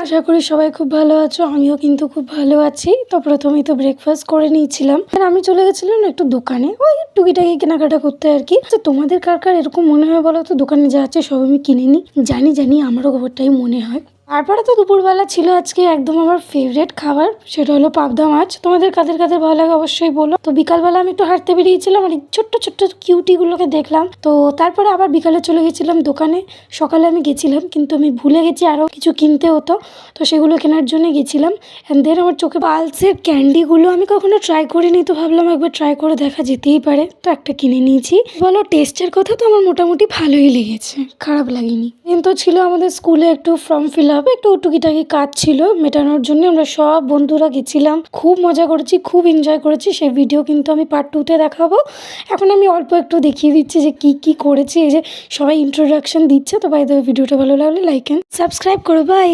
আশা করি সবাই খুব ভালো আছো, আমিও কিন্তু খুব ভালো আছি। তো প্রথমেই তো ব্রেকফাস্ট করে নিয়েছিলাম, আর আমি চলে গেছিলাম একটু দোকানে, ওই টুকিটাকি কেনাকাটা করতে আর কি। তো তোমাদের কার কার এরকম মনে হয় বলো তো, দোকানে যা আছে সব আমি কিনে নিই। জানি আমারও খবরটাই মনে হয়। তারপরে তো দুপুরবেলা ছিল আজকে একদম আমার ফেভারিট খাবার, সেটা হলো পাবদা মাছ। তোমাদের কাদের কাদের ভালো লাগে অবশ্যই বলো। তো বিকালবেলা আমি একটু হাঁটতে বেরিয়েছিলাম, আর এই ছোট্ট ছোট্ট কিউটিগুলোকে দেখলাম। তো তারপরে আবার বিকালে চলে গেছিলাম দোকানে। সকালে আমি গেছিলাম কিন্তু আমি ভুলে গেছি আরও কিছু কিনতে হতো, তো সেগুলো কেনার জন্য গেছিলাম। অ্যান্ড দেন আমার চোখে পালসের ক্যান্ডিগুলো আমি কখনো ট্রাই করিনি, তো ভাবলাম একবার ট্রাই করে দেখা যেতেই পারে, তো একটা কিনে নিয়েছি। বলো টেস্টের কথা তো আমার মোটামুটি ভালোই লেগেছে, খারাপ লাগেনি। কিন্তু ছিল আমাদের স্কুলে একটু ফর্ম ফিল আপ, একটু টুকিটাকি কাজ ছিল মেটানোর জন্য। আমরা সব বন্ধুরা গেছিলাম, খুব মজা করেছি, খুব এনজয় করেছি। সেই ভিডিও কিন্তু আমি পার্ট 2-তে দেখাবো। এখন আমি অল্প একটু দেখিয়ে দিচ্ছি যে কি কি করেছি। এই যে সবাই ইন্ট্রোডাকশন দিচ্ছে। তো বাই দ্য ওয়ে, ভিডিওটা ভালো লাগলে লাইক অ্যান্ড সাবস্ক্রাইব করো। বাই।